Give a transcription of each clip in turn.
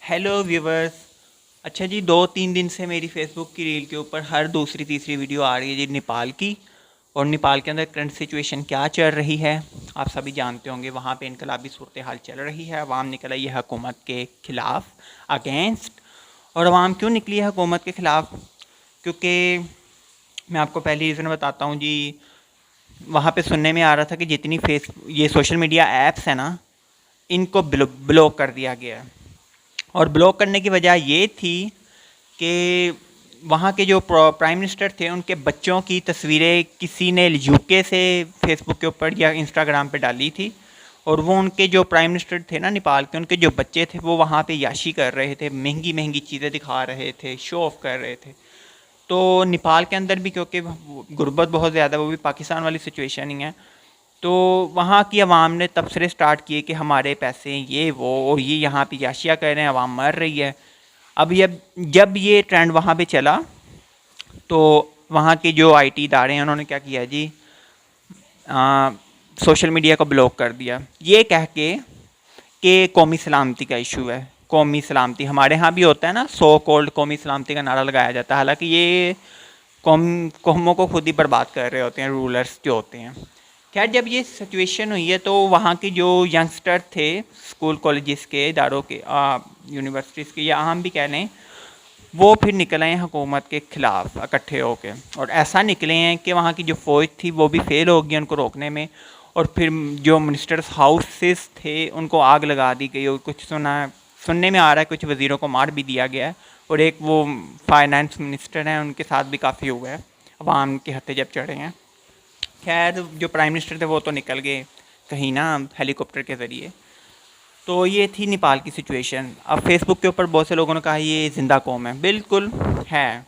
Hello viewers. अच्छा जी, 2-3 दिन से मेरी फेसबुक की रील के ऊपर हर दूसरी तीसरी वीडियो आ रही है जी नेपाल की। और नेपाल के अंदर करंट सिचुएशन क्या चल रही है आप सभी जानते होंगे। वहाँ पे इनकलाबी सूरत हाल चल रही है, अवाम निकल आई है हुकूमत के ख़िलाफ़, अगेंस्ट। और अवाम क्यों निकली है हुकूमत के ख़िलाफ़? क्योंकि मैं आपको पहली रीज़न बताता हूँ जी। वहाँ पे सुनने में आ रहा था कि जितनी ये सोशल मीडिया ऐप्स हैं ना, इनको ब्लॉक कर दिया गया है। और ब्लॉक करने की वजह ये थी कि वहाँ के जो प्राइम मिनिस्टर थे उनके बच्चों की तस्वीरें किसी ने यूके से फेसबुक के ऊपर या इंस्टाग्राम पे डाली थी। और वो उनके जो प्राइम मिनिस्टर थे ना नेपाल के, उनके जो बच्चे थे वो वहाँ पे याशी कर रहे थे, महंगी महंगी चीज़ें दिखा रहे थे, शो ऑफ कर रहे थे। तो नेपाल के अंदर भी क्योंकि गुर्बत बहुत ज़्यादा, वो भी पाकिस्तान वाली सिचुएशन ही है, तो वहाँ की आवाम ने तबसरे स्टार्ट किए कि हमारे पैसे ये वो, और ये यहाँ पे याशिया कर रहे हैं, आवाम मर रही है। अब ये जब ये ट्रेंड वहाँ पे चला तो वहाँ के जो आईटी इदारे हैं उन्होंने क्या किया जी, सोशल मीडिया को ब्लॉक कर दिया, ये कह के कि कौमी सलामती का इशू है। कौमी सलामती हमारे यहाँ भी होता है ना, सो कॉल्ड कौमी सलामती का नारा लगाया जाता है, हालांकि ये कौमों को खुद ही बर्बाद कर रहे होते हैं रूलर्स जो होते हैं। खैर, जब ये सिचुएशन हुई है तो वहाँ के जो यंगस्टर थे स्कूल कॉलेजेस के इदारों के, यूनिवर्सिटीज़ के, या हम भी कह लें, वो फिर निकले हैं हुकूमत के ख़िलाफ़ इकट्ठे होके। और ऐसा निकले हैं कि वहाँ की जो फ़ौज थी वो भी फेल हो गई उनको रोकने में। और फिर जो मिनिस्टर्स हाउसेस थे उनको आग लगा दी गई। और कुछ सुनने में आ रहा है कुछ वज़ीरों को मार भी दिया गया है। और एक वो फाइनेंस मिनिस्टर हैं, उनके साथ भी काफ़ी हुआ है, अवाम के हत्थे जब चढ़े हैं। खैर, जो प्राइम मिनिस्टर थे वो तो निकल गए कहीं ना हेलीकॉप्टर के ज़रिए। तो ये थी नेपाल की सिचुएशन। अब फेसबुक के ऊपर बहुत से लोगों ने कहा ये ज़िंदा कौम है। बिल्कुल है,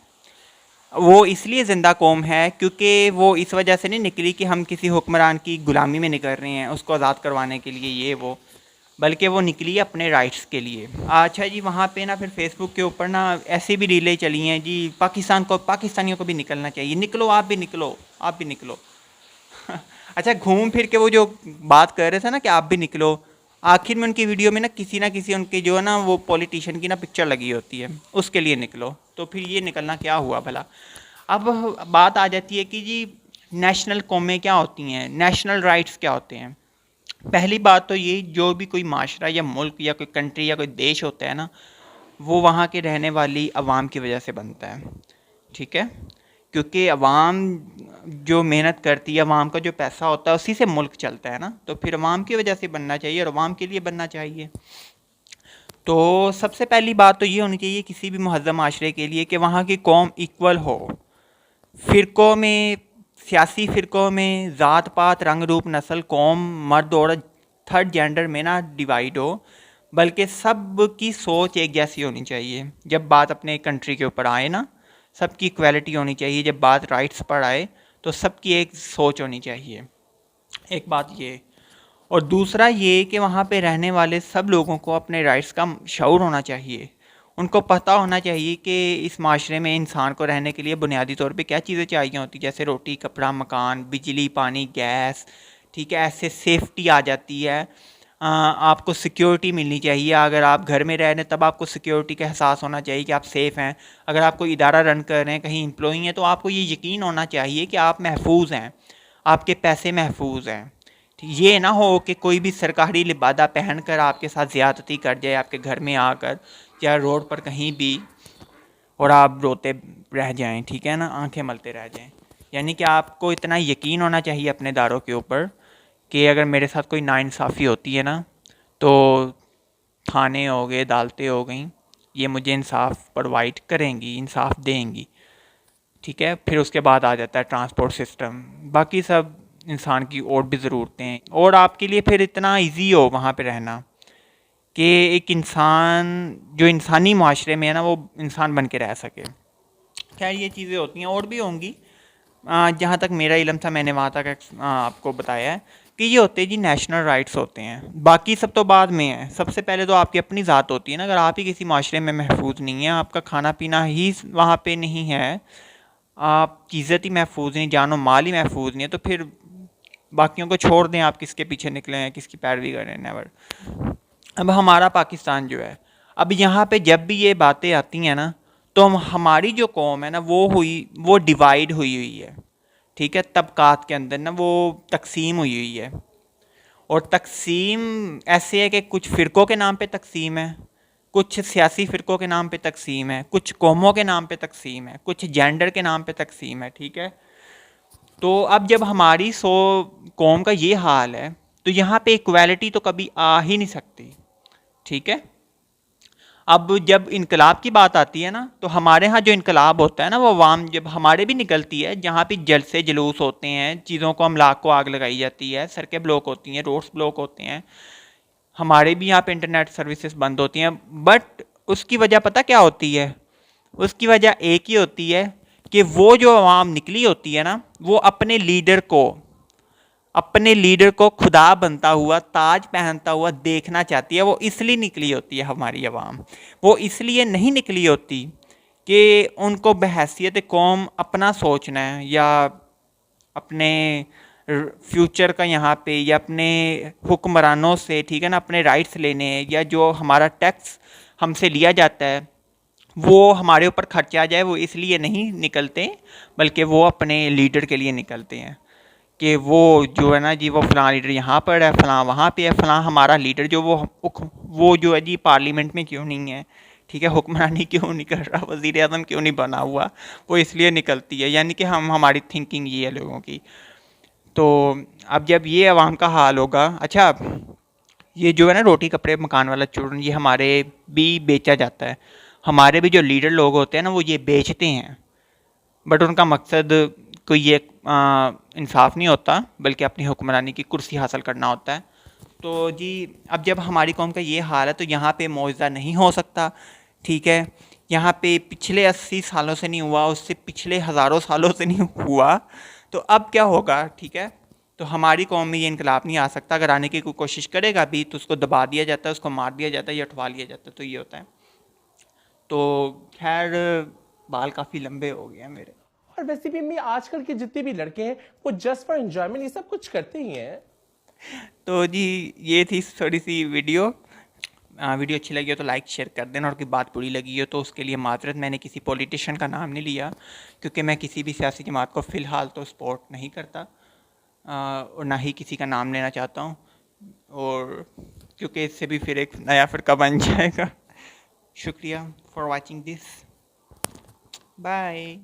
वो इसलिए ज़िंदा कौम है क्योंकि वो इस वजह से नहीं निकली कि हम किसी हुक्मरान की ग़ुलामी में निकल रहे हैं उसको आज़ाद करवाने के लिए ये वो, बल्कि वो निकली अपने राइट्स के लिए। अच्छा जी, वहाँ पे ना फिर फेसबुक के ऊपर ना ऐसी भी रीलें चली हैं जी, पाकिस्तानियों को भी निकलना चाहिए, निकलो आप भी निकलो, आप भी निकलो। अच्छा, घूम फिर के वो जो बात कर रहे थे ना कि आप भी निकलो, आखिर में उनकी वीडियो में ना किसी उनके जो है ना वो पॉलिटिशियन की ना पिक्चर लगी होती है, उसके लिए निकलो। तो फिर ये निकलना क्या हुआ भला? अब बात आ जाती है कि जी नेशनल कौमें क्या होती हैं, नेशनल राइट्स क्या होते हैं। पहली बात तो ये, जो भी कोई माशरा या मुल्क या कोई कंट्री या कोई देश होता है ना, वो वहाँ के रहने वाली आवाम की वजह से बनता है। ठीक है, क्योंकि अवाम जो मेहनत करती है, अवाम का जो पैसा होता है उसी से मुल्क चलता है ना, तो फिर अवाम की वजह से बनना चाहिए और अवाम के लिए बनना चाहिए। तो सबसे पहली बात तो ये होनी चाहिए किसी भी महज़्ज़म माशरे के लिए कि वहाँ की कौम इक्वल हो। फ़िरक़ों में, सियासी फ़िरक़ों में ज़ात पात रंग रूप नस्ल कौम मर्द औरत थर्ड जेंडर में ना डिवाइड हो, बल्कि सब की सोच एक जैसी होनी चाहिए। जब बात अपने कंट्री के ऊपर आए ना, सबकी इक्वालिटी होनी चाहिए। जब बात राइट्स पर आए तो सबकी एक सोच होनी चाहिए। एक बात ये, और दूसरा ये कि वहाँ पे रहने वाले सब लोगों को अपने राइट्स का शऊर होना चाहिए। उनको पता होना चाहिए कि इस माशरे में इंसान को रहने के लिए बुनियादी तौर पे क्या चीज़ें चाहिए होती, जैसे रोटी, कपड़ा, मकान, बिजली, पानी, गैस। ठीक है, ऐसे सेफ्टी आ जाती है। आपको सिक्योरिटी मिलनी चाहिए। अगर आप घर में रह रहे हैं तब आपको सिक्योरिटी का एहसास होना चाहिए कि आप सेफ़ हैं। अगर आप कोई इदारा रन कर रहे हैं, कहीं एम्प्लॉई हैं, तो आपको ये यकीन होना चाहिए कि आप महफूज हैं, आपके पैसे महफूज हैं। ये ना हो कि कोई भी सरकारी लिबादा पहन कर आपके साथ ज़्यादती कर जाए आपके घर में आकर, या रोड पर कहीं भी, और आप रोते रह जाएं, ठीक है ना, आंखें मलते रह जाएं। यानी कि आपको इतना यकीन होना चाहिए अपने दारों के ऊपर कि अगर मेरे साथ कोई नाइंसाफ़ी होती है ना, तो थाने हो गए, अदालतें हो गई, ये मुझे इंसाफ प्रोवाइड करेंगी, इंसाफ देंगी। ठीक है, फिर उसके बाद आ जाता है ट्रांसपोर्ट सिस्टम, बाकी सब इंसान की और भी ज़रूरतें हैं। और आपके लिए फिर इतना इजी हो वहाँ पे रहना कि एक इंसान जो इंसानी माशरे में है ना, वो इंसान बन के रह सके। खैर, ये चीज़ें होती हैं, और भी होंगी। जहाँ तक मेरा इल्म था मैंने वहाँ तक आपको बताया है कि ये होते हैं जी नेशनल राइट्स होते हैं। बाकी सब तो बाद में है। सबसे पहले तो आपकी अपनी ज़ात होती है ना। अगर आप ही किसी माशरे में महफूज नहीं है, आपका खाना पीना ही वहाँ पे नहीं है, आपकी इज़्ज़त ही महफूज नहीं, जानो माल ही महफूज नहीं है, तो फिर बाकियों को छोड़ दें, आप किसके पीछे निकले हैं, किसकी पैरवी कर रहे हैं, नेवर। अब हमारा पाकिस्तान जो है, अब यहाँ पे जब भी ये बातें आती हैं ना, तो हमारी जो कौम है ना वो डिवाइड हुई हुई है, ठीक है, तबकात के अंदर ना वो तकसीम हुई हुई है। और तकसीम ऐसे है कि कुछ फ़िरक़ों के नाम पे तकसीम है, कुछ सियासी फ़िरक़ों के नाम पे तकसीम है, कुछ कौमों के नाम पे तकसीम है, कुछ जेंडर के नाम पे तकसीम है, ठीक है। तो अब जब हमारी कौम का ये हाल है, तो यहाँ पे इक्वालिटी तो कभी आ ही नहीं सकती, ठीक है। अब जब इनकलाब की बात आती है ना, तो हमारे यहाँ जो इनकलाब होता है ना, वो अवाम जब हमारे भी निकलती है, जहाँ भी जलसे जुलूस होते हैं, चीज़ों को अमलाक को आग लगाई जाती है, सड़कें ब्लॉक होती हैं, रोड्स ब्लॉक होते हैं, हमारे भी यहाँ पे इंटरनेट सर्विसेज बंद होती हैं। बट उसकी वजह पता क्या होती है? उसकी वजह एक ही होती है कि वो जो अवाम निकली होती है ना, वो अपने लीडर को खुदा बनता हुआ, ताज पहनता हुआ देखना चाहती है। वो इसलिए निकली होती है हमारी आवाम, वो इसलिए नहीं निकली होती कि उनको बहैसियत कौम अपना सोचना है या अपने फ्यूचर का यहाँ पे, या अपने हुक्मरानों से, ठीक है ना, अपने राइट्स लेने, या जो हमारा टैक्स हमसे लिया जाता है वो हमारे ऊपर खर्चा आ जाए, वो इसलिए नहीं निकलते, बल्कि वो अपने लीडर के लिए निकलते हैं कि वो जो है ना जी, वो फ़लाँ लीडर यहाँ पर है, फ़लाँ वहाँ पे है, फ़लाँ हमारा लीडर जो वो जो है जी पार्लियामेंट में क्यों नहीं है, ठीक है, हुक्मरानी क्यों नहीं कर रहा, वज़ीर आज़म क्यों नहीं बना हुआ, वो इसलिए निकलती है। यानी कि हमारी थिंकिंग ये है लोगों की। तो अब जब ये अवाम का हाल होगा, अच्छा ये जो है ना रोटी कपड़े मकान वाला चूरन, ये हमारे भी बेचा जाता है, हमारे भी जो लीडर लोग होते हैं ना वो ये बेचते हैं, बट उनका मकसद कोई ये इंसाफ नहीं होता, बल्कि अपनी हुक्मरानी की कुर्सी हासिल करना होता है। तो जी अब जब हमारी कौम का ये हाल है, तो यहाँ पे मुआवजा नहीं हो सकता, ठीक है। यहाँ पे पिछले 80 सालों से नहीं हुआ, उससे पिछले हज़ारों सालों से नहीं हुआ, तो अब क्या होगा, ठीक है। तो हमारी कौम में ये इनकलाब नहीं आ सकता। अगर आने की कोई कोशिश करेगा भी तो उसको दबा दिया जाता है, उसको मार दिया जाता है या उठवा लिया जाता है, तो ये होता है। तो खैर बाल काफ़ी लंबे हो गए हैं मेरे। और वैसे भी अम्मी आजकल के जितने भी लड़के हैं वो जस्ट फॉर एंजॉयमेंट ये सब कुछ करते ही हैं। तो जी ये थी थोड़ी सी वीडियो अच्छी लगी हो तो लाइक शेयर कर देना, और कोई बात बुरी लगी हो तो उसके लिए माजरत। मैंने किसी पॉलिटिशियन का नाम नहीं लिया, क्योंकि मैं किसी भी सियासी जमात को फ़िलहाल तो सपोर्ट नहीं करता, और ना ही किसी का नाम लेना चाहता हूँ, और क्योंकि इससे भी फिर एक नया फ़िरका बन जाएगा। शुक्रिया फॉर वॉचिंग दिस, बाय।